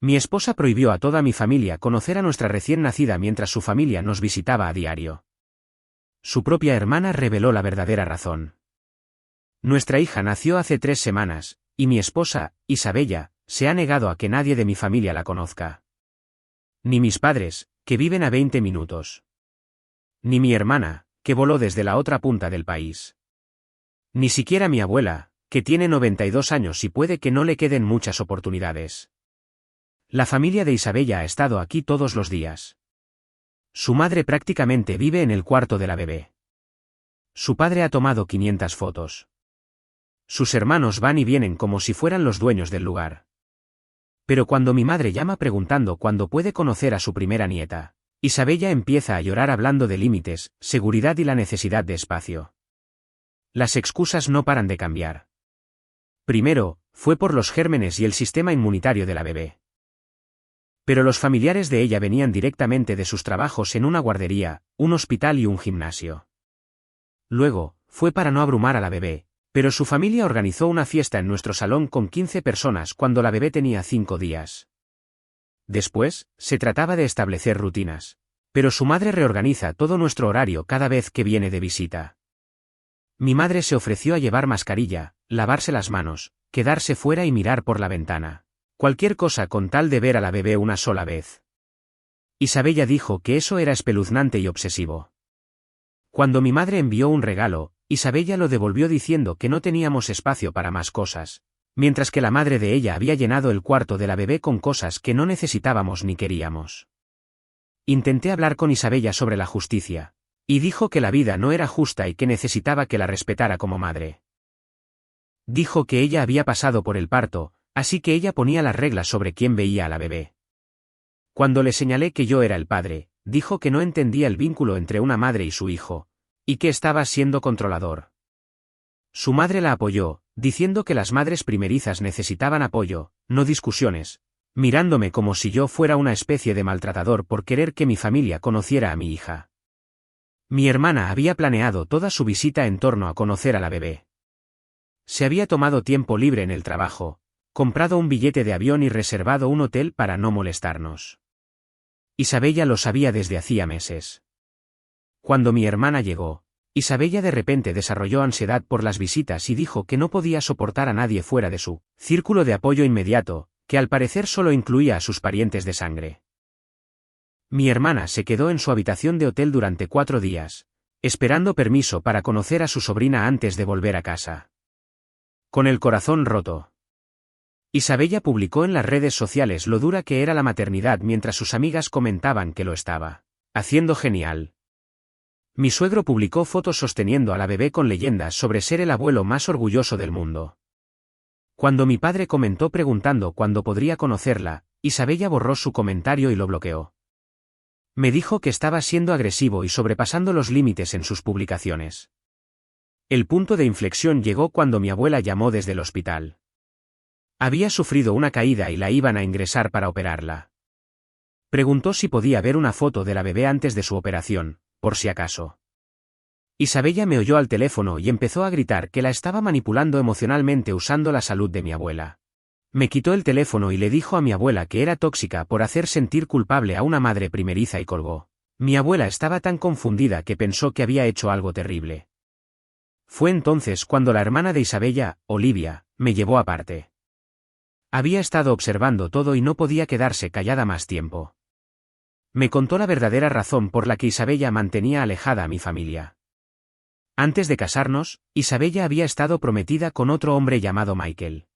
Mi esposa prohibió a toda mi familia conocer a nuestra recién nacida mientras su familia nos visitaba a diario. Su propia hermana reveló la verdadera razón. Nuestra hija nació hace 3 semanas, y mi esposa, Isabella, se ha negado a que nadie de mi familia la conozca. Ni mis padres, que viven a 20 minutos. Ni mi hermana, que voló desde la otra punta del país. Ni siquiera mi abuela, que tiene 92 años y puede que no le queden muchas oportunidades. La familia de Isabella ha estado aquí todos los días. Su madre prácticamente vive en el cuarto de la bebé. Su padre ha tomado 500 fotos. Sus hermanos van y vienen como si fueran los dueños del lugar. Pero cuando mi madre llama preguntando cuándo puede conocer a su primera nieta, Isabella empieza a llorar hablando de límites, seguridad y la necesidad de espacio. Las excusas no paran de cambiar. Primero, fue por los gérmenes y el sistema inmunitario de la bebé. Pero los familiares de ella venían directamente de sus trabajos en una guardería, un hospital y un gimnasio. Luego, fue para no abrumar a la bebé, pero su familia organizó una fiesta en nuestro salón con 15 personas cuando la bebé tenía 5 días. Después, se trataba de establecer rutinas. Pero su madre reorganiza todo nuestro horario cada vez que viene de visita. Mi madre se ofreció a llevar mascarilla, lavarse las manos, quedarse fuera y mirar por la ventana. Cualquier cosa con tal de ver a la bebé una sola vez. Isabella dijo que eso era espeluznante y obsesivo. Cuando mi madre envió un regalo, Isabella lo devolvió diciendo que no teníamos espacio para más cosas, mientras que la madre de ella había llenado el cuarto de la bebé con cosas que no necesitábamos ni queríamos. Intenté hablar con Isabella sobre la justicia, y dijo que la vida no era justa y que necesitaba que la respetara como madre. Dijo que ella había pasado por el parto, así que ella ponía las reglas sobre quién veía a la bebé. Cuando le señalé que yo era el padre, dijo que no entendía el vínculo entre una madre y su hijo, y que estaba siendo controlador. Su madre la apoyó, diciendo que las madres primerizas necesitaban apoyo, no discusiones, mirándome como si yo fuera una especie de maltratador por querer que mi familia conociera a mi hija. Mi hermana había planeado toda su visita en torno a conocer a la bebé. Se había tomado tiempo libre en el trabajo, comprado un billete de avión y reservado un hotel para no molestarnos. Isabella lo sabía desde hacía meses. Cuando mi hermana llegó, Isabella de repente desarrolló ansiedad por las visitas y dijo que no podía soportar a nadie fuera de su círculo de apoyo inmediato, que al parecer solo incluía a sus parientes de sangre. Mi hermana se quedó en su habitación de hotel durante 4 días, esperando permiso para conocer a su sobrina antes de volver a casa. Con el corazón roto. Isabella publicó en las redes sociales lo dura que era la maternidad mientras sus amigas comentaban que lo estaba haciendo genial. Mi suegro publicó fotos sosteniendo a la bebé con leyendas sobre ser el abuelo más orgulloso del mundo. Cuando mi padre comentó preguntando cuándo podría conocerla, Isabella borró su comentario y lo bloqueó. Me dijo que estaba siendo agresivo y sobrepasando los límites en sus publicaciones. El punto de inflexión llegó cuando mi abuela llamó desde el hospital. Había sufrido una caída y la iban a ingresar para operarla. Preguntó si podía ver una foto de la bebé antes de su operación, por si acaso. Isabella me oyó al teléfono y empezó a gritar que la estaba manipulando emocionalmente usando la salud de mi abuela. Me quitó el teléfono y le dijo a mi abuela que era tóxica por hacer sentir culpable a una madre primeriza y colgó. Mi abuela estaba tan confundida que pensó que había hecho algo terrible. Fue entonces cuando la hermana de Isabella, Olivia, me llevó aparte. Había estado observando todo y no podía quedarse callada más tiempo. Me contó la verdadera razón por la que Isabella mantenía alejada a mi familia. Antes de casarnos, Isabella había estado prometida con otro hombre llamado Michael.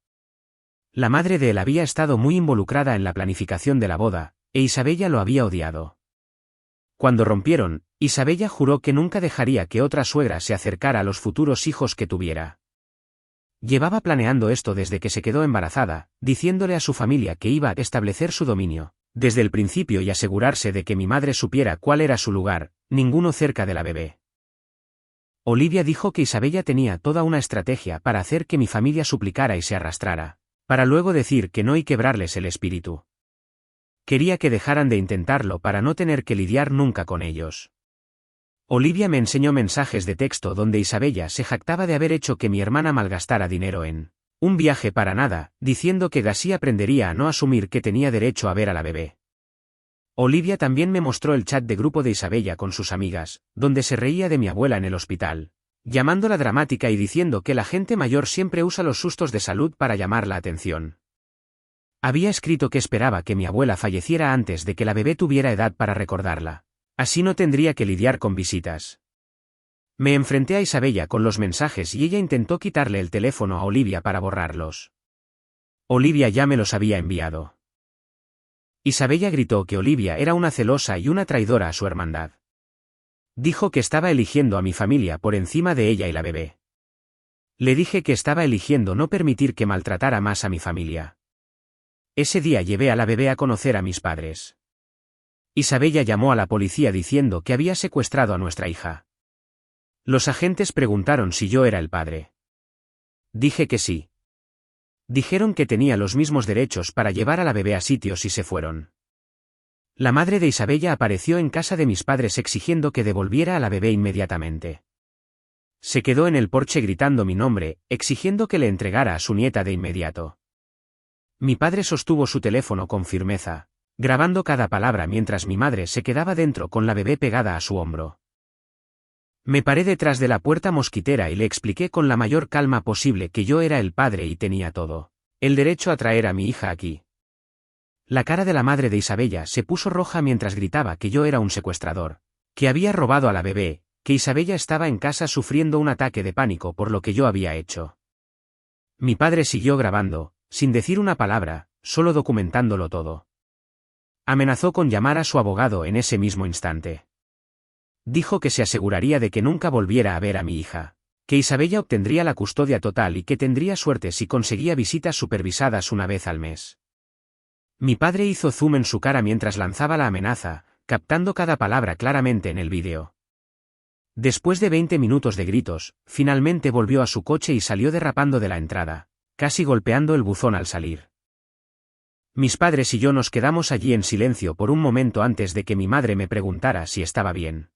La madre de él había estado muy involucrada en la planificación de la boda, e Isabella lo había odiado. Cuando rompieron, Isabella juró que nunca dejaría que otra suegra se acercara a los futuros hijos que tuviera. Llevaba planeando esto desde que se quedó embarazada, diciéndole a su familia que iba a establecer su dominio desde el principio y asegurarse de que mi madre supiera cuál era su lugar, ninguno cerca de la bebé. Olivia dijo que Isabella tenía toda una estrategia para hacer que mi familia suplicara y se arrastrara, para luego decir que no y quebrarles el espíritu. Quería que dejaran de intentarlo para no tener que lidiar nunca con ellos. Olivia me enseñó mensajes de texto donde Isabella se jactaba de haber hecho que mi hermana malgastara dinero en Un viaje para nada, diciendo que así aprendería a no asumir que tenía derecho a ver a la bebé. Olivia también me mostró el chat de grupo de Isabella con sus amigas, donde se reía de mi abuela en el hospital, llamándola dramática y diciendo que la gente mayor siempre usa los sustos de salud para llamar la atención. Había escrito que esperaba que mi abuela falleciera antes de que la bebé tuviera edad para recordarla. Así no tendría que lidiar con visitas. Me enfrenté a Isabella con los mensajes y ella intentó quitarle el teléfono a Olivia para borrarlos. Olivia ya me los había enviado. Isabella gritó que Olivia era una celosa y una traidora a su hermandad. Dijo que estaba eligiendo a mi familia por encima de ella y la bebé. Le dije que estaba eligiendo no permitir que maltratara más a mi familia. Ese día llevé a la bebé a conocer a mis padres. Isabella llamó a la policía diciendo que había secuestrado a nuestra hija. Los agentes preguntaron si yo era el padre. Dije que sí. Dijeron que tenía los mismos derechos para llevar a la bebé a sitios y se fueron. La madre de Isabella apareció en casa de mis padres exigiendo que devolviera a la bebé inmediatamente. Se quedó en el porche gritando mi nombre, exigiendo que le entregara a su nieta de inmediato. Mi padre sostuvo su teléfono con firmeza, grabando cada palabra mientras mi madre se quedaba dentro con la bebé pegada a su hombro. Me paré detrás de la puerta mosquitera y le expliqué con la mayor calma posible que yo era el padre y tenía todo el derecho a traer a mi hija aquí. La cara de la madre de Isabella se puso roja mientras gritaba que yo era un secuestrador, que había robado a la bebé, que Isabella estaba en casa sufriendo un ataque de pánico por lo que yo había hecho. Mi padre siguió grabando, sin decir una palabra, solo documentándolo todo. Amenazó con llamar a su abogado en ese mismo instante. Dijo que se aseguraría de que nunca volviera a ver a mi hija, que Isabella obtendría la custodia total y que tendría suerte si conseguía visitas supervisadas una vez al mes. Mi padre hizo zoom en su cara mientras lanzaba la amenaza, captando cada palabra claramente en el vídeo. Después de 20 minutos de gritos, finalmente volvió a su coche y salió derrapando de la entrada, casi golpeando el buzón al salir. Mis padres y yo nos quedamos allí en silencio por un momento antes de que mi madre me preguntara si estaba bien.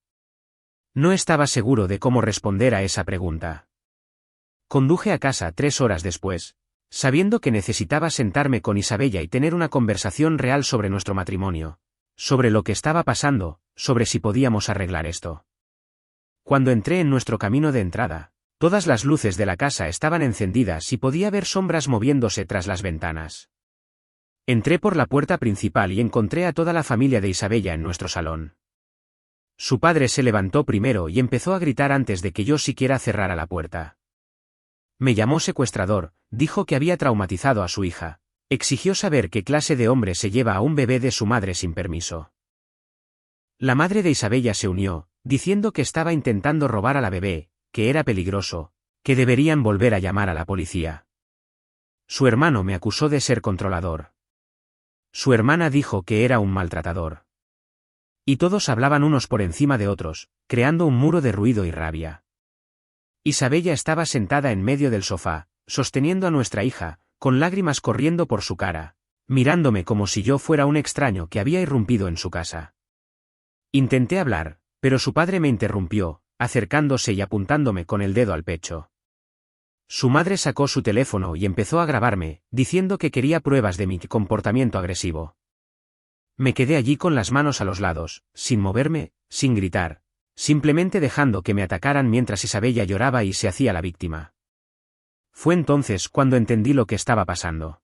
No estaba seguro de cómo responder a esa pregunta. Conduje a casa 3 horas después, sabiendo que necesitaba sentarme con Isabella y tener una conversación real sobre nuestro matrimonio, sobre lo que estaba pasando, sobre si podíamos arreglar esto. Cuando entré en nuestro camino de entrada, todas las luces de la casa estaban encendidas y podía ver sombras moviéndose tras las ventanas. Entré por la puerta principal y encontré a toda la familia de Isabella en nuestro salón. Su padre se levantó primero y empezó a gritar antes de que yo siquiera cerrara la puerta. Me llamó secuestrador, dijo que había traumatizado a su hija, exigió saber qué clase de hombre se lleva a un bebé de su madre sin permiso. La madre de Isabella se unió, diciendo que estaba intentando robar a la bebé, que era peligroso, que deberían volver a llamar a la policía. Su hermano me acusó de ser controlador. Su hermana dijo que era un maltratador. Y todos hablaban unos por encima de otros, creando un muro de ruido y rabia. Isabella estaba sentada en medio del sofá, sosteniendo a nuestra hija, con lágrimas corriendo por su cara, mirándome como si yo fuera un extraño que había irrumpido en su casa. Intenté hablar, pero su padre me interrumpió, acercándose y apuntándome con el dedo al pecho. Su madre sacó su teléfono y empezó a grabarme, diciendo que quería pruebas de mi comportamiento agresivo. Me quedé allí con las manos a los lados, sin moverme, sin gritar, simplemente dejando que me atacaran mientras Isabella lloraba y se hacía la víctima. Fue entonces cuando entendí lo que estaba pasando.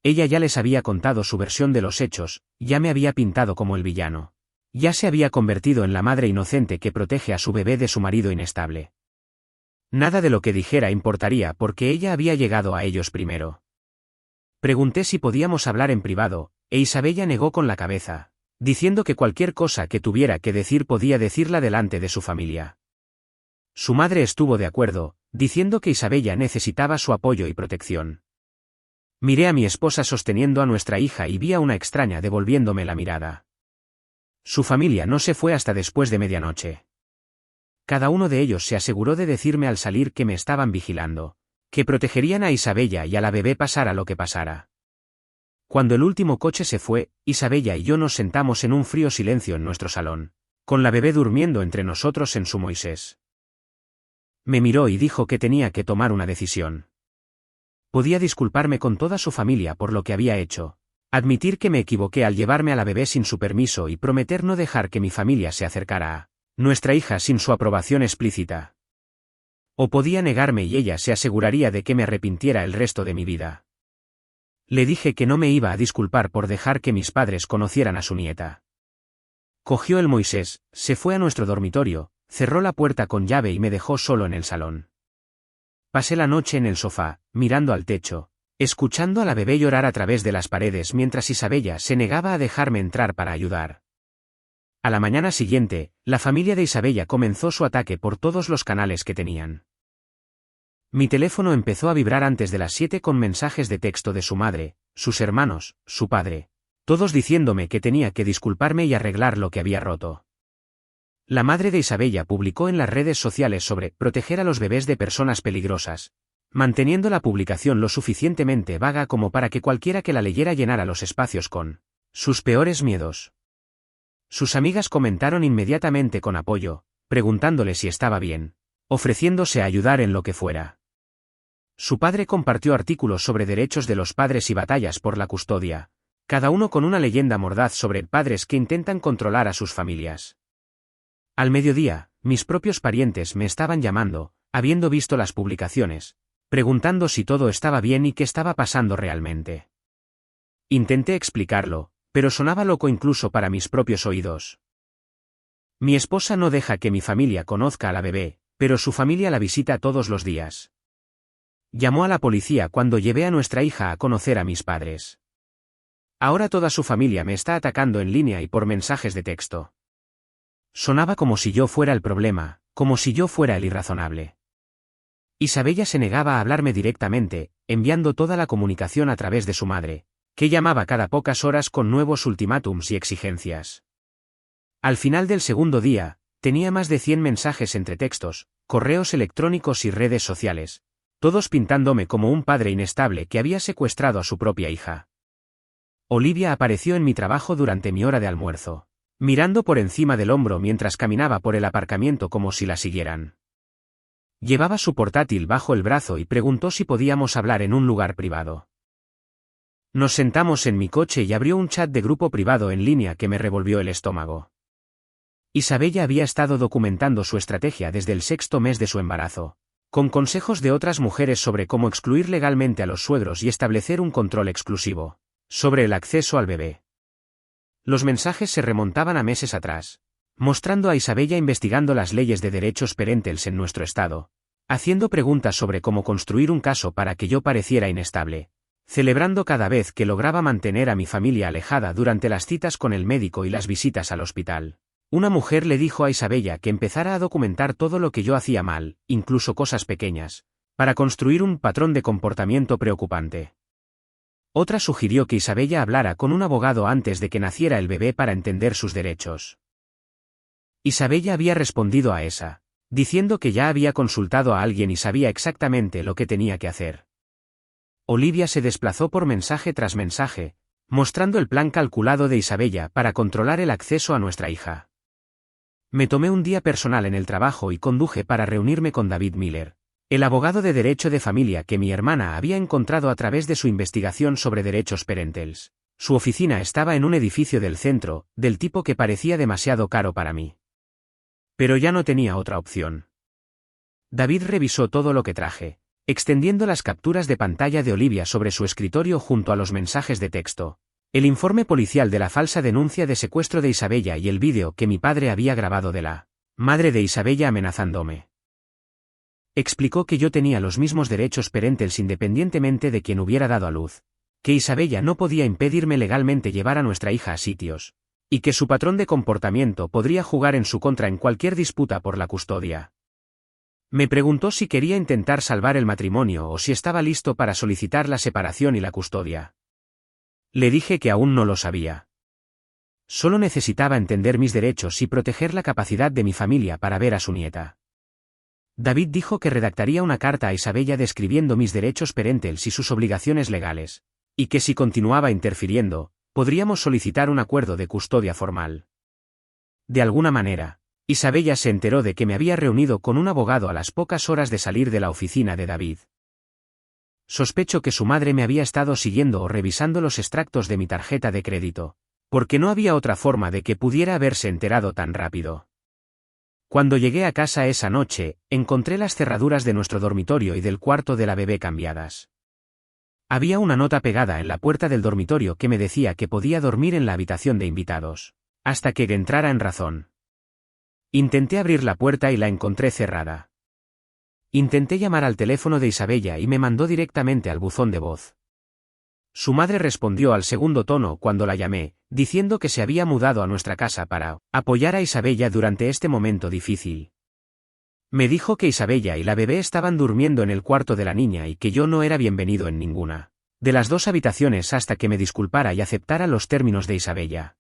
Ella ya les había contado su versión de los hechos, ya me había pintado como el villano. Ya se había convertido en la madre inocente que protege a su bebé de su marido inestable. Nada de lo que dijera importaría porque ella había llegado a ellos primero. Pregunté si podíamos hablar en privado, e Isabella negó con la cabeza, diciendo que cualquier cosa que tuviera que decir podía decirla delante de su familia. Su madre estuvo de acuerdo, diciendo que Isabella necesitaba su apoyo y protección. Miré a mi esposa sosteniendo a nuestra hija y vi a una extraña devolviéndome la mirada. Su familia no se fue hasta después de medianoche. Cada uno de ellos se aseguró de decirme al salir que me estaban vigilando, que protegerían a Isabella y a la bebé pasara lo que pasara. Cuando el último coche se fue, Isabella y yo nos sentamos en un frío silencio en nuestro salón, con la bebé durmiendo entre nosotros en su Moisés. Me miró y dijo que tenía que tomar una decisión. Podía disculparme con toda su familia por lo que había hecho, admitir que me equivoqué al llevarme a la bebé sin su permiso y prometer no dejar que mi familia se acercara a nuestra hija sin su aprobación explícita. O podía negarme y ella se aseguraría de que me arrepintiera el resto de mi vida. Le dije que no me iba a disculpar por dejar que mis padres conocieran a su nieta. Cogió el Moisés, se fue a nuestro dormitorio, cerró la puerta con llave y me dejó solo en el salón. Pasé la noche en el sofá, mirando al techo, escuchando a la bebé llorar a través de las paredes mientras Isabella se negaba a dejarme entrar para ayudar. A la mañana siguiente, la familia de Isabella comenzó su ataque por todos los canales que tenían. Mi teléfono empezó a vibrar antes de las 7 con mensajes de texto de su madre, sus hermanos, su padre, todos diciéndome que tenía que disculparme y arreglar lo que había roto. La madre de Isabella publicó en las redes sociales sobre proteger a los bebés de personas peligrosas, manteniendo la publicación lo suficientemente vaga como para que cualquiera que la leyera llenara los espacios con sus peores miedos. Sus amigas comentaron inmediatamente con apoyo, preguntándole si estaba bien, ofreciéndose a ayudar en lo que fuera. Su padre compartió artículos sobre derechos de los padres y batallas por la custodia, cada uno con una leyenda mordaz sobre padres que intentan controlar a sus familias. Al mediodía, mis propios parientes me estaban llamando, habiendo visto las publicaciones, preguntando si todo estaba bien y qué estaba pasando realmente. Intenté explicarlo, pero sonaba loco incluso para mis propios oídos. Mi esposa no deja que mi familia conozca a la bebé, pero su familia la visita todos los días. Llamó a la policía cuando llevé a nuestra hija a conocer a mis padres. Ahora toda su familia me está atacando en línea y por mensajes de texto. Sonaba como si yo fuera el problema, como si yo fuera el irrazonable. Isabella se negaba a hablarme directamente, enviando toda la comunicación a través de su madre, que llamaba cada pocas horas con nuevos ultimátums y exigencias. Al final del segundo día, tenía más de 100 mensajes entre textos, correos electrónicos y redes sociales, todos pintándome como un padre inestable que había secuestrado a su propia hija. Olivia apareció en mi trabajo durante mi hora de almuerzo, mirando por encima del hombro mientras caminaba por el aparcamiento como si la siguieran. Llevaba su portátil bajo el brazo y preguntó si podíamos hablar en un lugar privado. Nos sentamos en mi coche y abrió un chat de grupo privado en línea que me revolvió el estómago. Isabella había estado documentando su estrategia desde el 6º mes de su embarazo, con consejos de otras mujeres sobre cómo excluir legalmente a los suegros y establecer un control exclusivo sobre el acceso al bebé. Los mensajes se remontaban a meses atrás, mostrando a Isabella investigando las leyes de derechos parentales en nuestro estado, haciendo preguntas sobre cómo construir un caso para que yo pareciera inestable, celebrando cada vez que lograba mantener a mi familia alejada durante las citas con el médico y las visitas al hospital. Una mujer le dijo a Isabella que empezara a documentar todo lo que yo hacía mal, incluso cosas pequeñas, para construir un patrón de comportamiento preocupante. Otra sugirió que Isabella hablara con un abogado antes de que naciera el bebé para entender sus derechos. Isabella había respondido a esa, diciendo que ya había consultado a alguien y sabía exactamente lo que tenía que hacer. Olivia se desplazó por mensaje tras mensaje, mostrando el plan calculado de Isabella para controlar el acceso a nuestra hija. Me tomé un día personal en el trabajo y conduje para reunirme con David Miller, el abogado de derecho de familia que mi hermana había encontrado a través de su investigación sobre derechos parentales. Su oficina estaba en un edificio del centro, del tipo que parecía demasiado caro para mí. Pero ya no tenía otra opción. David revisó todo lo que traje, extendiendo las capturas de pantalla de Olivia sobre su escritorio junto a los mensajes de texto, el informe policial de la falsa denuncia de secuestro de Isabella y el vídeo que mi padre había grabado de la madre de Isabella amenazándome. Explicó que yo tenía los mismos derechos parentales independientemente de quien hubiera dado a luz, que Isabella no podía impedirme legalmente llevar a nuestra hija a sitios, y que su patrón de comportamiento podría jugar en su contra en cualquier disputa por la custodia. Me preguntó si quería intentar salvar el matrimonio o si estaba listo para solicitar la separación y la custodia. Le dije que aún no lo sabía. Solo necesitaba entender mis derechos y proteger la capacidad de mi familia para ver a su nieta. David dijo que redactaría una carta a Isabella describiendo mis derechos parentales y sus obligaciones legales, y que si continuaba interfiriendo, podríamos solicitar un acuerdo de custodia formal. De alguna manera, Isabella se enteró de que me había reunido con un abogado a las pocas horas de salir de la oficina de David. Sospecho que su madre me había estado siguiendo o revisando los extractos de mi tarjeta de crédito, porque no había otra forma de que pudiera haberse enterado tan rápido. Cuando llegué a casa esa noche, encontré las cerraduras de nuestro dormitorio y del cuarto de la bebé cambiadas. Había una nota pegada en la puerta del dormitorio que me decía que podía dormir en la habitación de invitados, hasta que entrara en razón. Intenté abrir la puerta y la encontré cerrada. Intenté llamar al teléfono de Isabella y me mandó directamente al buzón de voz. Su madre respondió al segundo tono cuando la llamé, diciendo que se había mudado a nuestra casa para apoyar a Isabella durante este momento difícil. Me dijo que Isabella y la bebé estaban durmiendo en el cuarto de la niña y que yo no era bienvenido en ninguna de las dos habitaciones hasta que me disculpara y aceptara los términos de Isabella.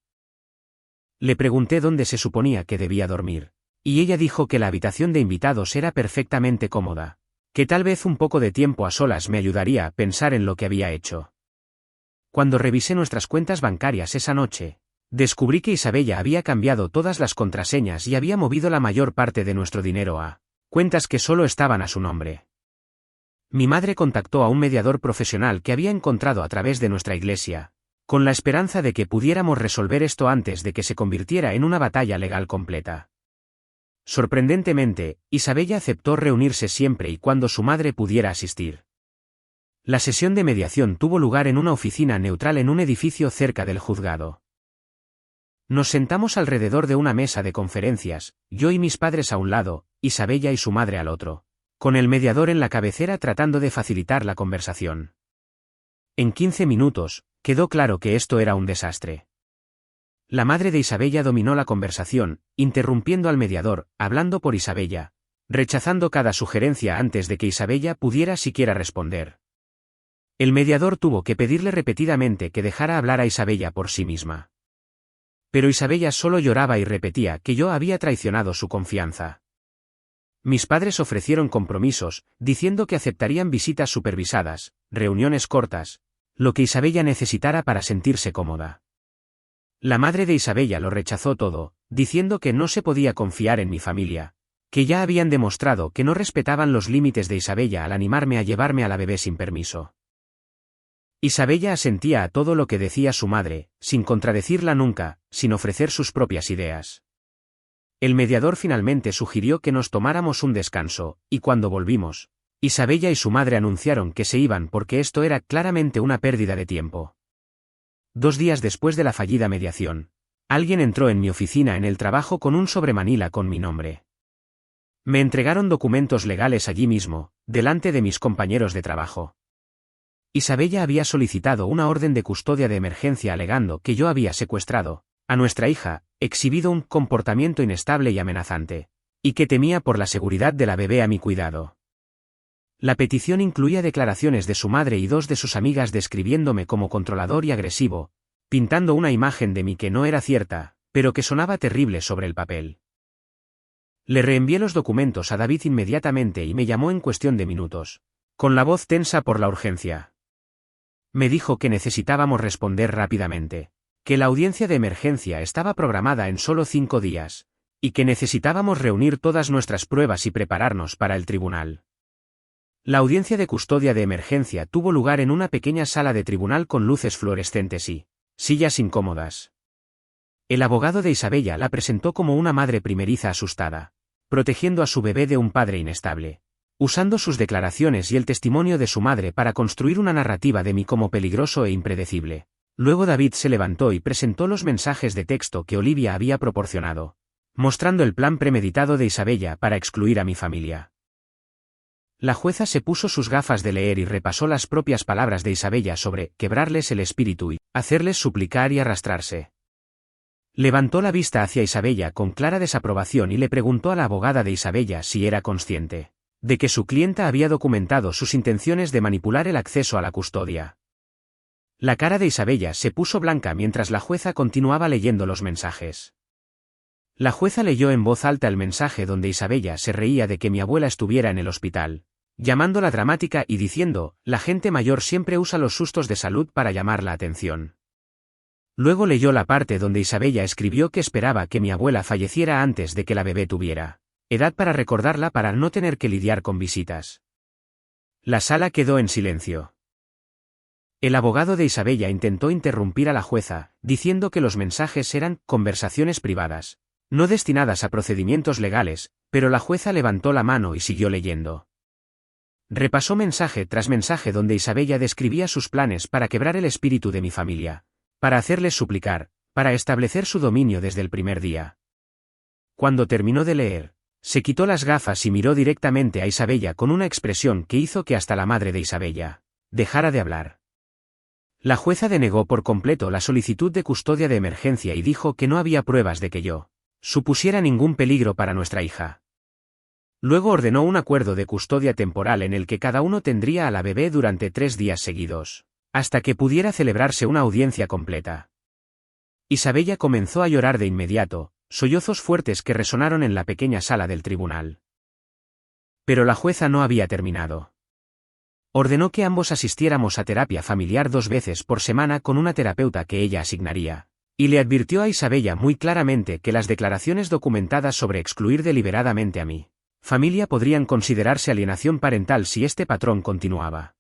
Le pregunté dónde se suponía que debía dormir, y ella dijo que la habitación de invitados era perfectamente cómoda, que tal vez un poco de tiempo a solas me ayudaría a pensar en lo que había hecho. Cuando revisé nuestras cuentas bancarias esa noche, descubrí que Isabella había cambiado todas las contraseñas y había movido la mayor parte de nuestro dinero a cuentas que solo estaban a su nombre. Mi madre contactó a un mediador profesional que había encontrado a través de nuestra iglesia, con la esperanza de que pudiéramos resolver esto antes de que se convirtiera en una batalla legal completa. Sorprendentemente, Isabella aceptó reunirse siempre y cuando su madre pudiera asistir. La sesión de mediación tuvo lugar en una oficina neutral en un edificio cerca del juzgado. Nos sentamos alrededor de una mesa de conferencias, yo y mis padres a un lado, Isabella y su madre al otro, con el mediador en la cabecera tratando de facilitar la conversación. En 15 minutos, quedó claro que esto era un desastre. La madre de Isabella dominó la conversación, interrumpiendo al mediador, hablando por Isabella, rechazando cada sugerencia antes de que Isabella pudiera siquiera responder. El mediador tuvo que pedirle repetidamente que dejara hablar a Isabella por sí misma. Pero Isabella solo lloraba y repetía que yo había traicionado su confianza. Mis padres ofrecieron compromisos, diciendo que aceptarían visitas supervisadas, reuniones cortas, lo que Isabella necesitara para sentirse cómoda. La madre de Isabella lo rechazó todo, diciendo que no se podía confiar en mi familia, que ya habían demostrado que no respetaban los límites de Isabella al animarme a llevarme a la bebé sin permiso. Isabella asentía a todo lo que decía su madre, sin contradecirla nunca, sin ofrecer sus propias ideas. El mediador finalmente sugirió que nos tomáramos un descanso, y cuando volvimos, Isabella y su madre anunciaron que se iban porque esto era claramente una pérdida de tiempo. 2 días después de la fallida mediación, alguien entró en mi oficina en el trabajo con un sobremanila con mi nombre. Me entregaron documentos legales allí mismo, delante de mis compañeros de trabajo. Isabella había solicitado una orden de custodia de emergencia alegando que yo había secuestrado a nuestra hija, exhibido un comportamiento inestable y amenazante, y que temía por la seguridad de la bebé a mi cuidado. La petición incluía declaraciones de su madre y 2 de sus amigas describiéndome como controlador y agresivo, pintando una imagen de mí que no era cierta, pero que sonaba terrible sobre el papel. Le reenvié los documentos a David inmediatamente y me llamó en cuestión de minutos, con la voz tensa por la urgencia. Me dijo que necesitábamos responder rápidamente, que la audiencia de emergencia estaba programada en solo 5 días, y que necesitábamos reunir todas nuestras pruebas y prepararnos para el tribunal. La audiencia de custodia de emergencia tuvo lugar en una pequeña sala de tribunal con luces fluorescentes y sillas incómodas. El abogado de Isabella la presentó como una madre primeriza asustada, protegiendo a su bebé de un padre inestable, usando sus declaraciones y el testimonio de su madre para construir una narrativa de mí como peligroso e impredecible. Luego David se levantó y presentó los mensajes de texto que Olivia había proporcionado, mostrando el plan premeditado de Isabella para excluir a mi familia. La jueza se puso sus gafas de leer y repasó las propias palabras de Isabella sobre quebrarles el espíritu y hacerles suplicar y arrastrarse. Levantó la vista hacia Isabella con clara desaprobación y le preguntó a la abogada de Isabella si era consciente de que su clienta había documentado sus intenciones de manipular el acceso a la custodia. La cara de Isabella se puso blanca mientras la jueza continuaba leyendo los mensajes. La jueza leyó en voz alta el mensaje donde Isabella se reía de que mi abuela estuviera en el hospital, llamándola dramática y diciendo, la gente mayor siempre usa los sustos de salud para llamar la atención. Luego leyó la parte donde Isabella escribió que esperaba que mi abuela falleciera antes de que la bebé tuviera edad para recordarla para no tener que lidiar con visitas. La sala quedó en silencio. El abogado de Isabella intentó interrumpir a la jueza, diciendo que los mensajes eran conversaciones privadas, no destinadas a procedimientos legales, pero la jueza levantó la mano y siguió leyendo. Repasó mensaje tras mensaje donde Isabella describía sus planes para quebrar el espíritu de mi familia, para hacerles suplicar, para establecer su dominio desde el primer día. Cuando terminó de leer, se quitó las gafas y miró directamente a Isabella con una expresión que hizo que hasta la madre de Isabella dejara de hablar. La jueza denegó por completo la solicitud de custodia de emergencia y dijo que no había pruebas de que yo supusiera ningún peligro para nuestra hija. Luego ordenó un acuerdo de custodia temporal en el que cada uno tendría a la bebé durante 3 días seguidos, hasta que pudiera celebrarse una audiencia completa. Isabella comenzó a llorar de inmediato, sollozos fuertes que resonaron en la pequeña sala del tribunal. Pero la jueza no había terminado. Ordenó que ambos asistiéramos a terapia familiar 2 veces por semana con una terapeuta que ella asignaría, y le advirtió a Isabella muy claramente que las declaraciones documentadas sobre excluir deliberadamente a mi familia podrían considerarse alienación parental si este patrón continuaba.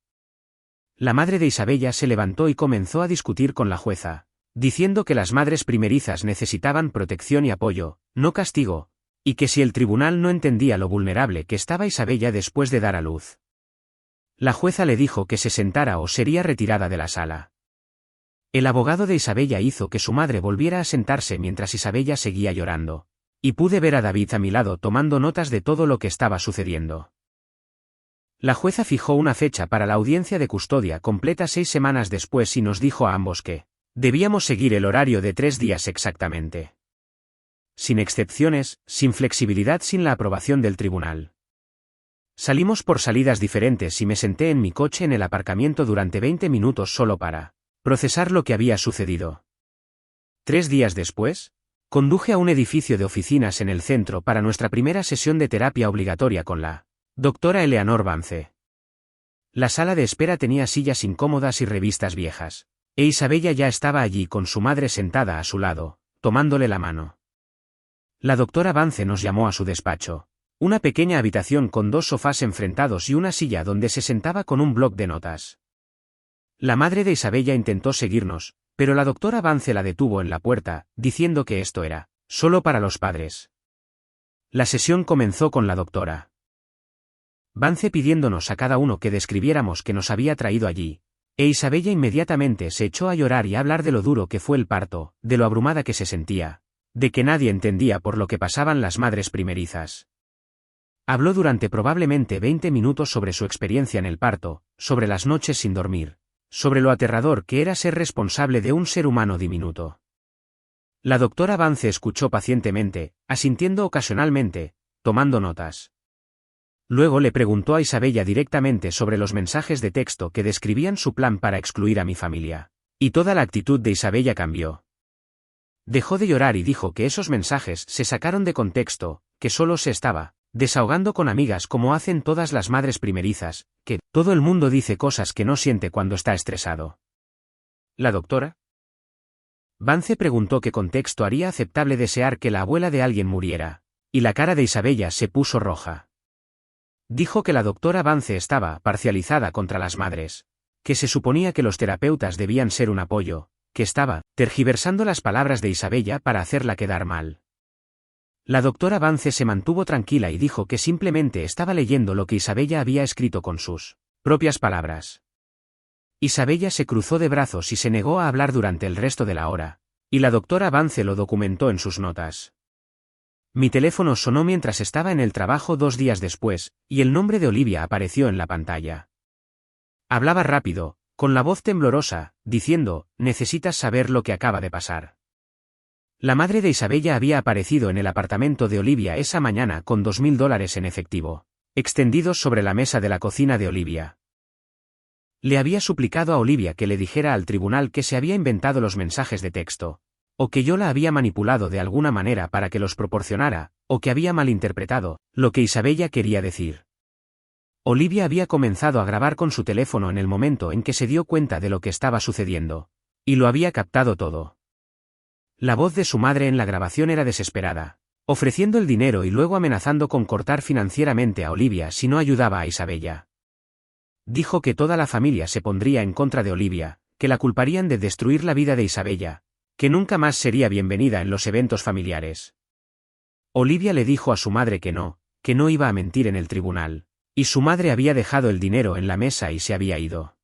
La madre de Isabella se levantó y comenzó a discutir con la jueza, diciendo que las madres primerizas necesitaban protección y apoyo, no castigo, y que si el tribunal no entendía lo vulnerable que estaba Isabella después de dar a luz. La jueza le dijo que se sentara o sería retirada de la sala. El abogado de Isabella hizo que su madre volviera a sentarse mientras Isabella seguía llorando, y pude ver a David a mi lado tomando notas de todo lo que estaba sucediendo. La jueza fijó una fecha para la audiencia de custodia completa 6 semanas después y nos dijo a ambos que debíamos seguir el horario de 3 días exactamente. Sin excepciones, sin flexibilidad, sin la aprobación del tribunal. Salimos por salidas diferentes y me senté en mi coche en el aparcamiento durante 20 minutos solo para procesar lo que había sucedido. 3 días después, conduje a un edificio de oficinas en el centro para nuestra primera sesión de terapia obligatoria con la doctora Eleanor Vance. La sala de espera tenía sillas incómodas y revistas viejas, e Isabella ya estaba allí con su madre sentada a su lado, tomándole la mano. La doctora Vance nos llamó a su despacho. Una pequeña habitación con 2 sofás enfrentados y una silla donde se sentaba con un bloc de notas. La madre de Isabella intentó seguirnos, pero la doctora Vance la detuvo en la puerta, diciendo que esto era solo para los padres. La sesión comenzó con la doctora Vance pidiéndonos a cada uno que describiéramos qué nos había traído allí, e Isabella inmediatamente se echó a llorar y a hablar de lo duro que fue el parto, de lo abrumada que se sentía, de que nadie entendía por lo que pasaban las madres primerizas. Habló durante probablemente 20 minutos sobre su experiencia en el parto, sobre las noches sin dormir, sobre lo aterrador que era ser responsable de un ser humano diminuto. La doctora Vance escuchó pacientemente, asintiendo ocasionalmente, tomando notas. Luego le preguntó a Isabella directamente sobre los mensajes de texto que describían su plan para excluir a mi familia, y toda la actitud de Isabella cambió. Dejó de llorar y dijo que esos mensajes se sacaron de contexto, que solo se estaba desahogando con amigas como hacen todas las madres primerizas, que todo el mundo dice cosas que no siente cuando está estresado. ¿La doctora Vance preguntó qué contexto haría aceptable desear que la abuela de alguien muriera, y la cara de Isabella se puso roja. Dijo que la doctora Vance estaba parcializada contra las madres, que se suponía que los terapeutas debían ser un apoyo, que estaba tergiversando las palabras de Isabella para hacerla quedar mal. La doctora Vance se mantuvo tranquila y dijo que simplemente estaba leyendo lo que Isabella había escrito con sus propias palabras. Isabella se cruzó de brazos y se negó a hablar durante el resto de la hora, y la doctora Vance lo documentó en sus notas. Mi teléfono sonó mientras estaba en el trabajo 2 días después, y el nombre de Olivia apareció en la pantalla. Hablaba rápido, con la voz temblorosa, diciendo, «Necesitas saber lo que acaba de pasar». La madre de Isabella había aparecido en el apartamento de Olivia esa mañana con $2.000 en efectivo, extendidos sobre la mesa de la cocina de Olivia. Le había suplicado a Olivia que le dijera al tribunal que se había inventado los mensajes de texto, o que yo la había manipulado de alguna manera para que los proporcionara, o que había malinterpretado lo que Isabella quería decir. Olivia había comenzado a grabar con su teléfono en el momento en que se dio cuenta de lo que estaba sucediendo, y lo había captado todo. La voz de su madre en la grabación era desesperada, ofreciendo el dinero y luego amenazando con cortar financieramente a Olivia si no ayudaba a Isabella. Dijo que toda la familia se pondría en contra de Olivia, que la culparían de destruir la vida de Isabella, que nunca más sería bienvenida en los eventos familiares. Olivia le dijo a su madre que no iba a mentir en el tribunal, y su madre había dejado el dinero en la mesa y se había ido.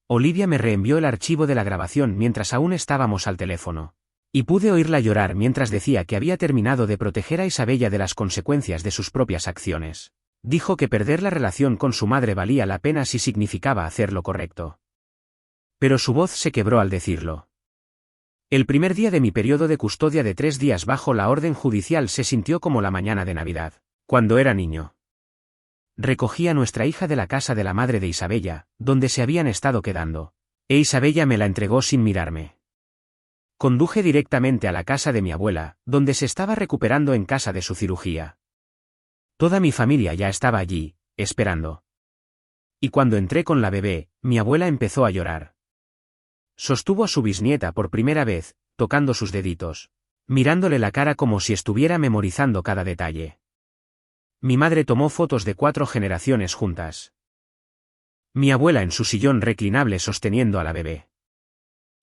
Olivia me reenvió el archivo de la grabación mientras aún estábamos al teléfono, y pude oírla llorar mientras decía que había terminado de proteger a Isabella de las consecuencias de sus propias acciones. Dijo que perder la relación con su madre valía la pena si significaba hacer lo correcto. Pero su voz se quebró al decirlo. El primer día de mi periodo de custodia de 3 días bajo la orden judicial se sintió como la mañana de Navidad, cuando era niño. Recogí a nuestra hija de la casa de la madre de Isabella, donde se habían estado quedando, e Isabella me la entregó sin mirarme. Conduje directamente a la casa de mi abuela, donde se estaba recuperando en casa de su cirugía. Toda mi familia ya estaba allí, esperando. Y cuando entré con la bebé, mi abuela empezó a llorar. Sostuvo a su bisnieta por primera vez, tocando sus deditos, mirándole la cara como si estuviera memorizando cada detalle. Mi madre tomó fotos de 4 generaciones juntas. Mi abuela en su sillón reclinable sosteniendo a la bebé.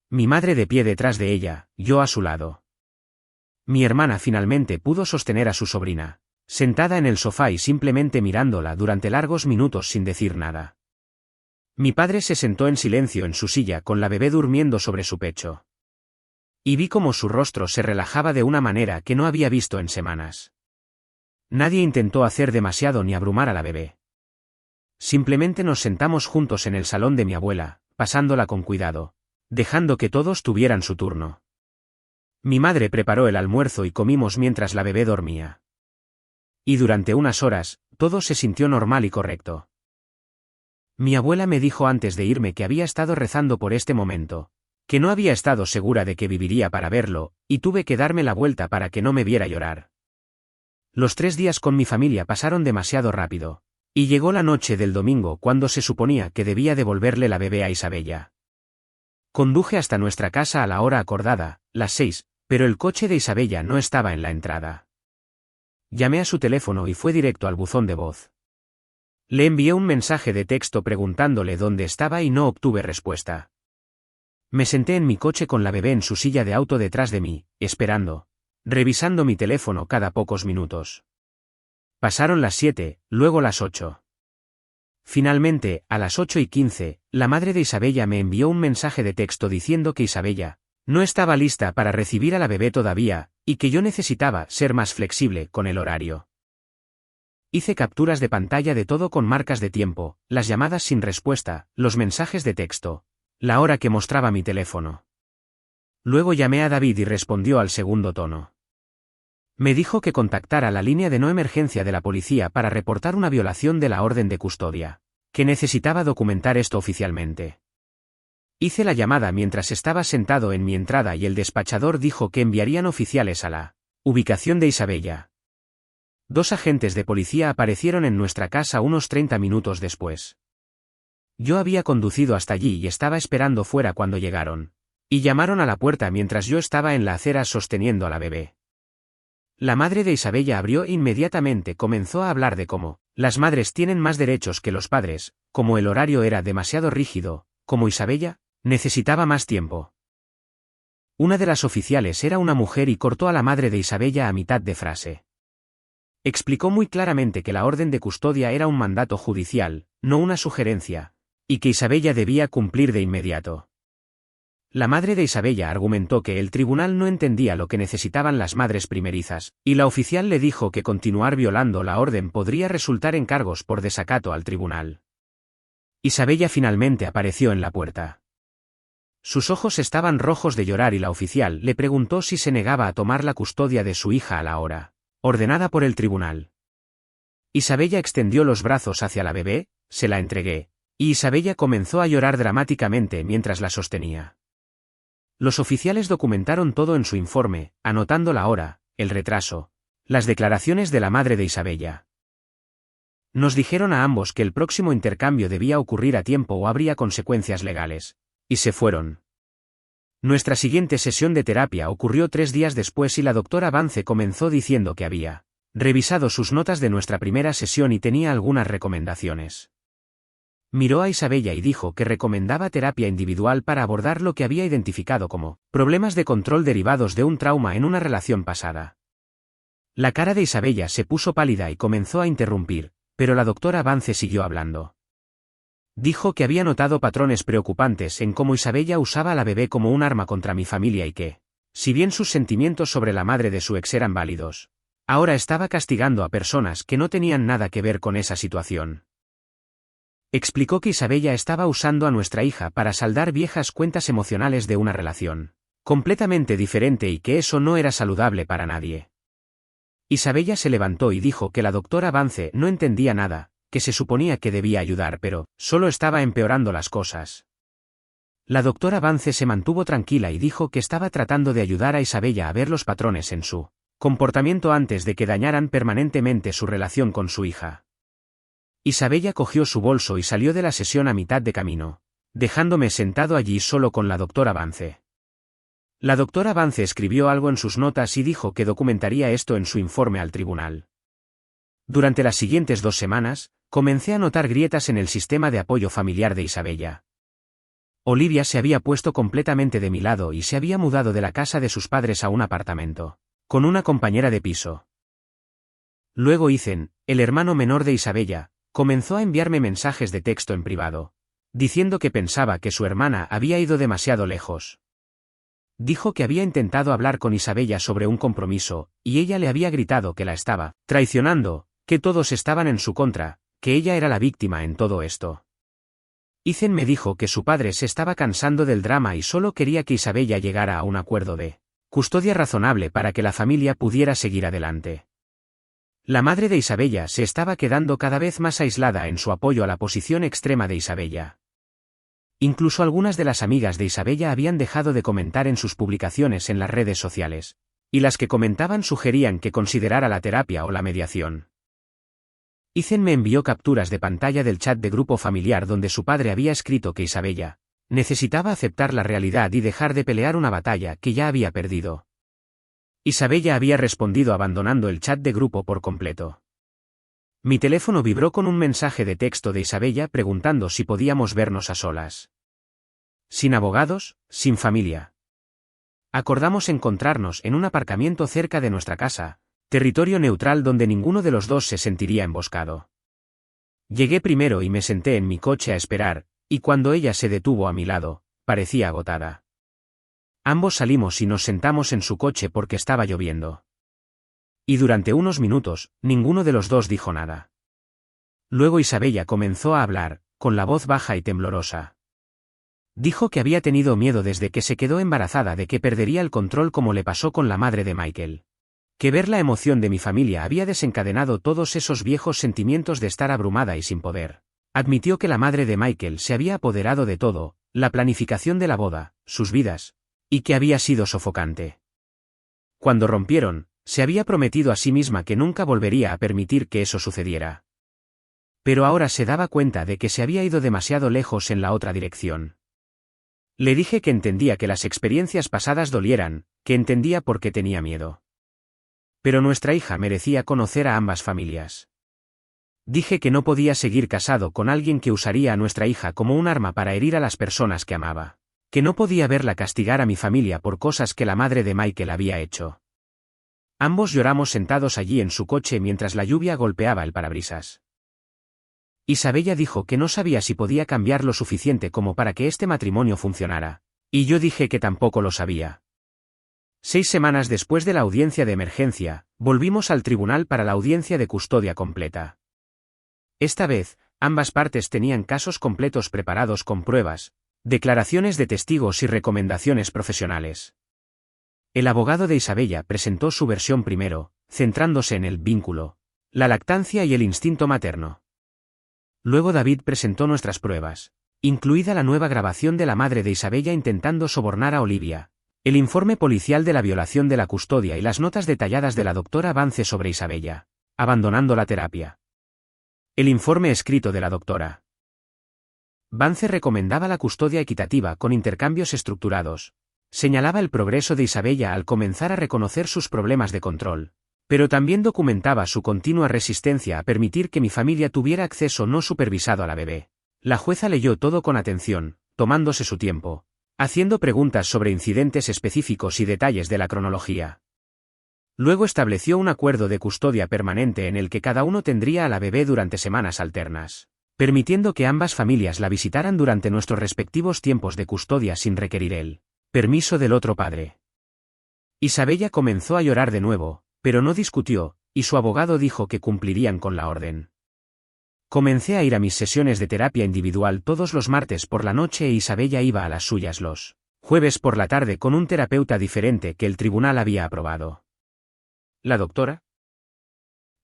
Mi madre de pie detrás de ella, yo a su lado. Mi hermana finalmente pudo sostener a su sobrina, sentada en el sofá y simplemente mirándola durante largos minutos sin decir nada. Mi padre se sentó en silencio en su silla con la bebé durmiendo sobre su pecho. Y vi cómo su rostro se relajaba de una manera que no había visto en semanas. Nadie intentó hacer demasiado ni abrumar a la bebé. Simplemente nos sentamos juntos en el salón de mi abuela, pasándola con cuidado, dejando que todos tuvieran su turno. Mi madre preparó el almuerzo y comimos mientras la bebé dormía. Y durante unas horas, todo se sintió normal y correcto. Mi abuela me dijo antes de irme que había estado rezando por este momento, que no había estado segura de que viviría para verlo, y tuve que darme la vuelta para que no me viera llorar. Los 3 días con mi familia pasaron demasiado rápido, y llegó la noche del domingo cuando se suponía que debía devolverle la bebé a Isabella. Conduje hasta nuestra casa a la hora acordada, las 6, pero el coche de Isabella no estaba en la entrada. Llamé a su teléfono y fue directo al buzón de voz. Le envié un mensaje de texto preguntándole dónde estaba y no obtuve respuesta. Me senté en mi coche con la bebé en su silla de auto detrás de mí, esperando, revisando mi teléfono cada pocos minutos. Pasaron las 7, luego las 8. Finalmente, a las 8:15, la madre de Isabella me envió un mensaje de texto diciendo que Isabella no estaba lista para recibir a la bebé todavía, y que yo necesitaba ser más flexible con el horario. Hice capturas de pantalla de todo con marcas de tiempo, las llamadas sin respuesta, los mensajes de texto, la hora que mostraba mi teléfono. Luego llamé a David y respondió al segundo tono. Me dijo que contactara la línea de no emergencia de la policía para reportar una violación de la orden de custodia, que necesitaba documentar esto oficialmente. Hice la llamada mientras estaba sentado en mi entrada y el despachador dijo que enviarían oficiales a la ubicación de Isabella. 2 agentes de policía aparecieron en nuestra casa unos 30 minutos después. Yo había conducido hasta allí y estaba esperando fuera cuando llegaron, y llamaron a la puerta mientras yo estaba en la acera sosteniendo a la bebé. La madre de Isabella abrió e inmediatamente comenzó a hablar de cómo las madres tienen más derechos que los padres, como el horario era demasiado rígido, como Isabella necesitaba más tiempo. Una de las oficiales era una mujer y cortó a la madre de Isabella a mitad de frase. Explicó muy claramente que la orden de custodia era un mandato judicial, no una sugerencia, y que Isabella debía cumplir de inmediato. La madre de Isabella argumentó que el tribunal no entendía lo que necesitaban las madres primerizas, y la oficial le dijo que continuar violando la orden podría resultar en cargos por desacato al tribunal. Isabella finalmente apareció en la puerta. Sus ojos estaban rojos de llorar y la oficial le preguntó si se negaba a tomar la custodia de su hija a la hora ordenada por el tribunal. Isabella extendió los brazos hacia la bebé, se la entregué, y Isabella comenzó a llorar dramáticamente mientras la sostenía. Los oficiales documentaron todo en su informe, anotando la hora, el retraso, las declaraciones de la madre de Isabella. Nos dijeron a ambos que el próximo intercambio debía ocurrir a tiempo o habría consecuencias legales, y se fueron. Nuestra siguiente sesión de terapia ocurrió 3 días después y la doctora Vance comenzó diciendo que había revisado sus notas de nuestra primera sesión y tenía algunas recomendaciones. Miró a Isabella y dijo que recomendaba terapia individual para abordar lo que había identificado como problemas de control derivados de un trauma en una relación pasada. La cara de Isabella se puso pálida y comenzó a interrumpir, pero la doctora Vance siguió hablando. Dijo que había notado patrones preocupantes en cómo Isabella usaba a la bebé como un arma contra mi familia y que, si bien sus sentimientos sobre la madre de su ex eran válidos, ahora estaba castigando a personas que no tenían nada que ver con esa situación. Explicó que Isabella estaba usando a nuestra hija para saldar viejas cuentas emocionales de una relación completamente diferente y que eso no era saludable para nadie. Isabella se levantó y dijo que la doctora Vance no entendía nada, que se suponía que debía ayudar pero solo estaba empeorando las cosas. La doctora Vance se mantuvo tranquila y dijo que estaba tratando de ayudar a Isabella a ver los patrones en su comportamiento antes de que dañaran permanentemente su relación con su hija. Isabella cogió su bolso y salió de la sesión a mitad de camino, dejándome sentado allí solo con la doctora Vance. La doctora Vance escribió algo en sus notas y dijo que documentaría esto en su informe al tribunal. Durante las siguientes 2 semanas, comencé a notar grietas en el sistema de apoyo familiar de Isabella. Olivia se había puesto completamente de mi lado y se había mudado de la casa de sus padres a un apartamento, con una compañera de piso. Luego Ethan, el hermano menor de Isabella, comenzó a enviarme mensajes de texto en privado, diciendo que pensaba que su hermana había ido demasiado lejos. Dijo que había intentado hablar con Isabella sobre un compromiso, y ella le había gritado que la estaba traicionando, que todos estaban en su contra, que ella era la víctima en todo esto. Ethan me dijo que su padre se estaba cansando del drama y solo quería que Isabella llegara a un acuerdo de custodia razonable para que la familia pudiera seguir adelante. La madre de Isabella se estaba quedando cada vez más aislada en su apoyo a la posición extrema de Isabella. Incluso algunas de las amigas de Isabella habían dejado de comentar en sus publicaciones en las redes sociales, y las que comentaban sugerían que considerara la terapia o la mediación. Ethan me envió capturas de pantalla del chat de grupo familiar donde su padre había escrito que Isabella necesitaba aceptar la realidad y dejar de pelear una batalla que ya había perdido. Isabella había respondido abandonando el chat de grupo por completo. Mi teléfono vibró con un mensaje de texto de Isabella preguntando si podíamos vernos a solas. Sin abogados, sin familia. Acordamos encontrarnos en un aparcamiento cerca de nuestra casa, territorio neutral donde ninguno de los dos se sentiría emboscado. Llegué primero y me senté en mi coche a esperar, y cuando ella se detuvo a mi lado, parecía agotada. Ambos salimos y nos sentamos en su coche porque estaba lloviendo. Y durante unos minutos, ninguno de los dos dijo nada. Luego Isabella comenzó a hablar, con la voz baja y temblorosa. Dijo que había tenido miedo desde que se quedó embarazada de que perdería el control como le pasó con la madre de Michael. Que ver la emoción de mi familia había desencadenado todos esos viejos sentimientos de estar abrumada y sin poder. Admitió que la madre de Michael se había apoderado de todo, la planificación de la boda, sus vidas, y que había sido sofocante. Cuando rompieron, se había prometido a sí misma que nunca volvería a permitir que eso sucediera. Pero ahora se daba cuenta de que se había ido demasiado lejos en la otra dirección. Le dije que entendía que las experiencias pasadas dolieran, que entendía por qué tenía miedo. Pero nuestra hija merecía conocer a ambas familias. Dije que no podía seguir casado con alguien que usaría a nuestra hija como un arma para herir a las personas que amaba. Que no podía verla castigar a mi familia por cosas que la madre de Michael había hecho. Ambos lloramos sentados allí en su coche mientras la lluvia golpeaba el parabrisas. Isabella dijo que no sabía si podía cambiar lo suficiente como para que este matrimonio funcionara, y yo dije que tampoco lo sabía. 6 semanas después de la audiencia de emergencia, volvimos al tribunal para la audiencia de custodia completa. Esta vez, ambas partes tenían casos completos preparados con pruebas, declaraciones de testigos y recomendaciones profesionales. El abogado de Isabella presentó su versión primero, centrándose en el vínculo, la lactancia y el instinto materno. Luego David presentó nuestras pruebas, incluida la nueva grabación de la madre de Isabella intentando sobornar a Olivia, el informe policial de la violación de la custodia y las notas detalladas de la doctora Vance sobre Isabella, abandonando la terapia. El informe escrito de la doctora Vance recomendaba la custodia equitativa con intercambios estructurados. Señalaba el progreso de Isabella al comenzar a reconocer sus problemas de control, pero también documentaba su continua resistencia a permitir que mi familia tuviera acceso no supervisado a la bebé. La jueza leyó todo con atención, tomándose su tiempo, haciendo preguntas sobre incidentes específicos y detalles de la cronología. Luego estableció un acuerdo de custodia permanente en el que cada uno tendría a la bebé durante semanas alternas, permitiendo que ambas familias la visitaran durante nuestros respectivos tiempos de custodia sin requerir el permiso del otro padre. Isabella comenzó a llorar de nuevo, pero no discutió, y su abogado dijo que cumplirían con la orden. Comencé a ir a mis sesiones de terapia individual todos los martes por la noche e Isabella iba a las suyas los jueves por la tarde con un terapeuta diferente que el tribunal había aprobado. ¿La doctora?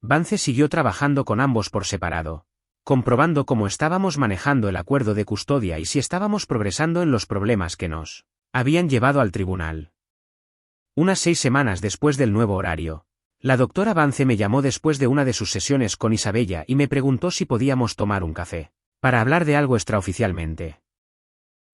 Vance siguió trabajando con ambos por separado, comprobando cómo estábamos manejando el acuerdo de custodia y si estábamos progresando en los problemas que nos habían llevado al tribunal. Unas 6 semanas después del nuevo horario, la doctora Vance me llamó después de una de sus sesiones con Isabella y me preguntó si podíamos tomar un café, para hablar de algo extraoficialmente.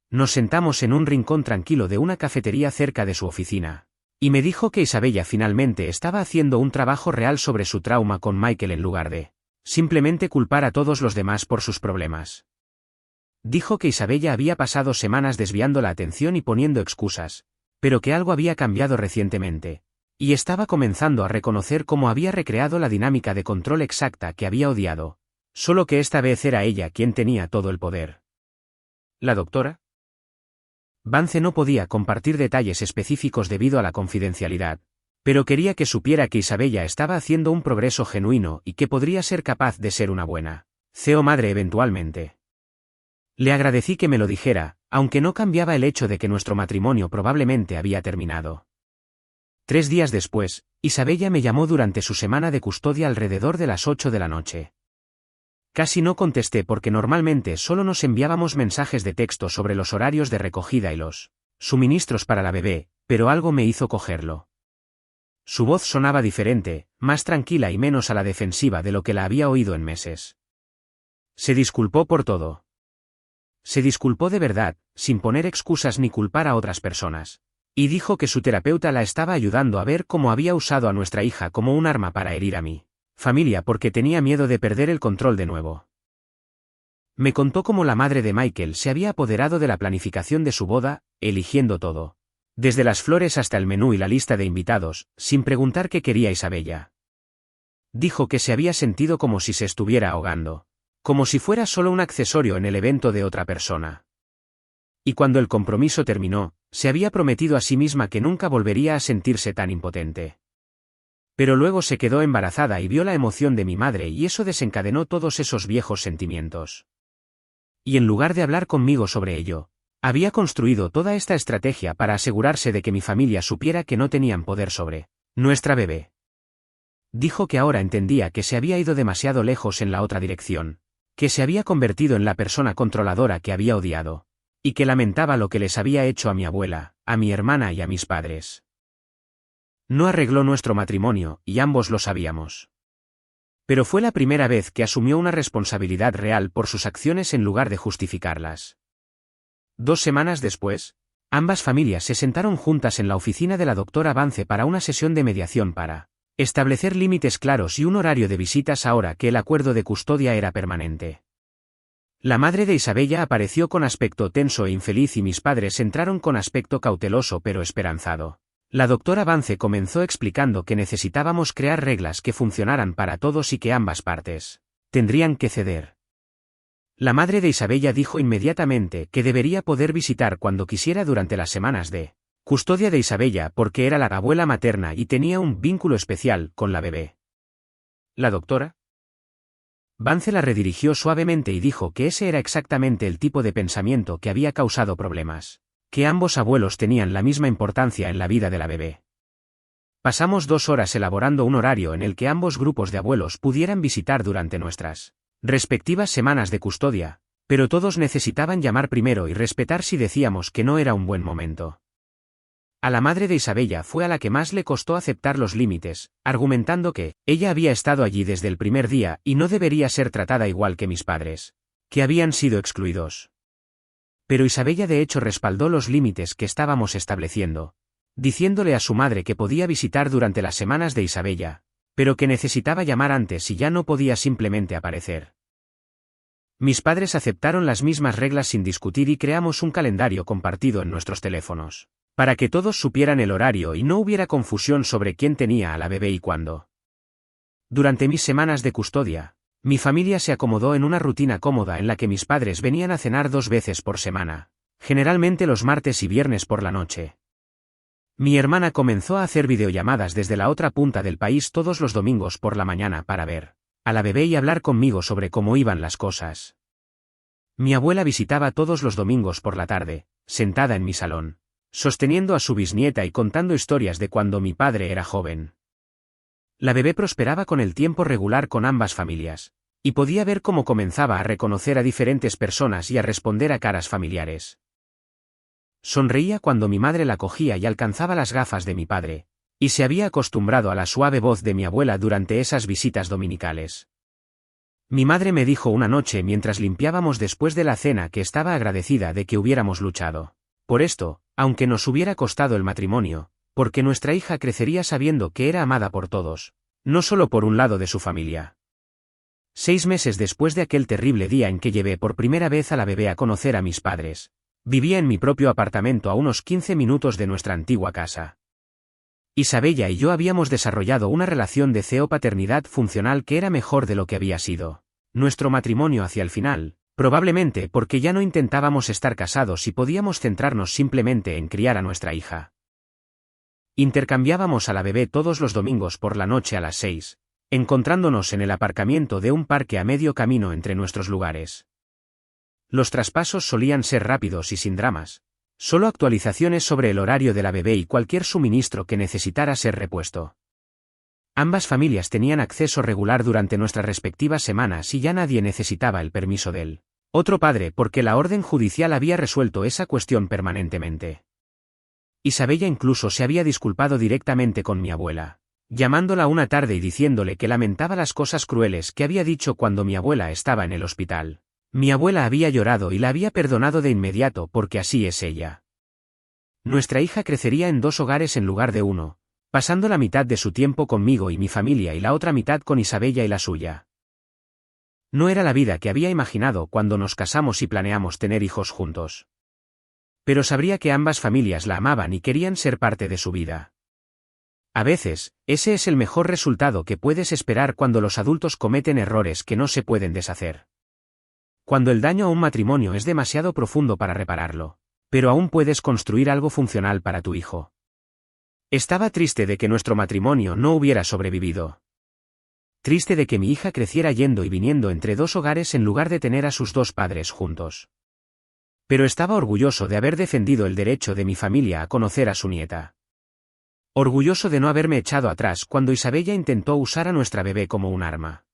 Nos sentamos en un rincón tranquilo de una cafetería cerca de su oficina, y me dijo que Isabella finalmente estaba haciendo un trabajo real sobre su trauma con Michael en lugar de simplemente culpar a todos los demás por sus problemas. Dijo que Isabella había pasado semanas desviando la atención y poniendo excusas, pero que algo había cambiado recientemente, y estaba comenzando a reconocer cómo había recreado la dinámica de control exacta que había odiado, solo que esta vez era ella quien tenía todo el poder. ¿La doctora? Vance no podía compartir detalles específicos debido a la confidencialidad, pero quería que supiera que Isabella estaba haciendo un progreso genuino y que podría ser capaz de ser una buena CEO madre eventualmente. Le agradecí que me lo dijera, aunque no cambiaba el hecho de que nuestro matrimonio probablemente había terminado. 3 días después, Isabella me llamó durante su semana de custodia alrededor de las 8 de la noche. Casi no contesté porque normalmente solo nos enviábamos mensajes de texto sobre los horarios de recogida y los suministros para la bebé, pero algo me hizo cogerlo. Su voz sonaba diferente, más tranquila y menos a la defensiva de lo que la había oído en meses. Se disculpó por todo. Se disculpó de verdad, sin poner excusas ni culpar a otras personas. Y dijo que su terapeuta la estaba ayudando a ver cómo había usado a nuestra hija como un arma para herir a mi familia porque tenía miedo de perder el control de nuevo. Me contó cómo la madre de Michael se había apoderado de la planificación de su boda, eligiendo todo, desde las flores hasta el menú y la lista de invitados, sin preguntar qué quería Isabella. Dijo que se había sentido como si se estuviera ahogando, como si fuera solo un accesorio en el evento de otra persona. Y cuando el compromiso terminó, se había prometido a sí misma que nunca volvería a sentirse tan impotente. Pero luego se quedó embarazada y vio la emoción de mi madre y eso desencadenó todos esos viejos sentimientos. Y en lugar de hablar conmigo sobre ello, había construido toda esta estrategia para asegurarse de que mi familia supiera que no tenían poder sobre nuestra bebé. Dijo que ahora entendía que se había ido demasiado lejos en la otra dirección, que se había convertido en la persona controladora que había odiado, y que lamentaba lo que les había hecho a mi abuela, a mi hermana y a mis padres. No arregló nuestro matrimonio, y ambos lo sabíamos. Pero fue la primera vez que asumió una responsabilidad real por sus acciones en lugar de justificarlas. 2 semanas después, ambas familias se sentaron juntas en la oficina de la doctora Vance para una sesión de mediación para establecer límites claros y un horario de visitas ahora que el acuerdo de custodia era permanente. La madre de Isabella apareció con aspecto tenso e infeliz y mis padres entraron con aspecto cauteloso pero esperanzado. La doctora Vance comenzó explicando que necesitábamos crear reglas que funcionaran para todos y que ambas partes tendrían que ceder. La madre de Isabella dijo inmediatamente que debería poder visitar cuando quisiera durante las semanas de custodia de Isabella porque era la abuela materna y tenía un vínculo especial con la bebé. ¿La doctora? Vance la redirigió suavemente y dijo que ese era exactamente el tipo de pensamiento que había causado problemas, que ambos abuelos tenían la misma importancia en la vida de la bebé. Pasamos 2 horas elaborando un horario en el que ambos grupos de abuelos pudieran visitar durante nuestras respectivas semanas de custodia, pero todos necesitaban llamar primero y respetar si decíamos que no era un buen momento. A la madre de Isabella fue a la que más le costó aceptar los límites, argumentando que ella había estado allí desde el primer día y no debería ser tratada igual que mis padres, que habían sido excluidos. Pero Isabella de hecho respaldó los límites que estábamos estableciendo, diciéndole a su madre que podía visitar durante las semanas de Isabella, pero que necesitaba llamar antes y ya no podía simplemente aparecer. Mis padres aceptaron las mismas reglas sin discutir y creamos un calendario compartido en nuestros teléfonos, para que todos supieran el horario y no hubiera confusión sobre quién tenía a la bebé y cuándo. Durante mis semanas de custodia, mi familia se acomodó en una rutina cómoda en la que mis padres venían a cenar 2 veces por semana, generalmente los martes y viernes por la noche. Mi hermana comenzó a hacer videollamadas desde la otra punta del país todos los domingos por la mañana para ver a la bebé y hablar conmigo sobre cómo iban las cosas. Mi abuela visitaba todos los domingos por la tarde, sentada en mi salón, sosteniendo a su bisnieta y contando historias de cuando mi padre era joven. La bebé prosperaba con el tiempo regular con ambas familias, y podía ver cómo comenzaba a reconocer a diferentes personas y a responder a caras familiares. Sonreía cuando mi madre la cogía y alcanzaba las gafas de mi padre, y se había acostumbrado a la suave voz de mi abuela durante esas visitas dominicales. Mi madre me dijo una noche mientras limpiábamos después de la cena que estaba agradecida de que hubiéramos luchado por esto, aunque nos hubiera costado el matrimonio, porque nuestra hija crecería sabiendo que era amada por todos, no solo por un lado de su familia. 6 meses después de aquel terrible día en que llevé por primera vez a la bebé a conocer a mis padres, vivía en mi propio apartamento a unos 15 minutos de nuestra antigua casa. Isabella y yo habíamos desarrollado una relación de paternidad funcional que era mejor de lo que había sido nuestro matrimonio hacia el final, probablemente porque ya no intentábamos estar casados y podíamos centrarnos simplemente en criar a nuestra hija. Intercambiábamos a la bebé todos los domingos por la noche a las 6, encontrándonos en el aparcamiento de un parque a medio camino entre nuestros lugares. Los traspasos solían ser rápidos y sin dramas. Solo actualizaciones sobre el horario de la bebé y cualquier suministro que necesitara ser repuesto. Ambas familias tenían acceso regular durante nuestras respectivas semanas y ya nadie necesitaba el permiso del otro padre porque la orden judicial había resuelto esa cuestión permanentemente. Isabella incluso se había disculpado directamente con mi abuela, llamándola una tarde y diciéndole que lamentaba las cosas crueles que había dicho cuando mi abuela estaba en el hospital. Mi abuela había llorado y la había perdonado de inmediato porque así es ella. Nuestra hija crecería en 2 hogares en lugar de uno, pasando la mitad de su tiempo conmigo y mi familia y la otra mitad con Isabella y la suya. No era la vida que había imaginado cuando nos casamos y planeamos tener hijos juntos. Pero sabría que ambas familias la amaban y querían ser parte de su vida. A veces, ese es el mejor resultado que puedes esperar cuando los adultos cometen errores que no se pueden deshacer. Cuando el daño a un matrimonio es demasiado profundo para repararlo, pero aún puedes construir algo funcional para tu hijo. Estaba triste de que nuestro matrimonio no hubiera sobrevivido. Triste de que mi hija creciera yendo y viniendo entre 2 hogares en lugar de tener a sus 2 padres juntos. Pero estaba orgulloso de haber defendido el derecho de mi familia a conocer a su nieta. Orgulloso de no haberme echado atrás cuando Isabella intentó usar a nuestra bebé como un arma.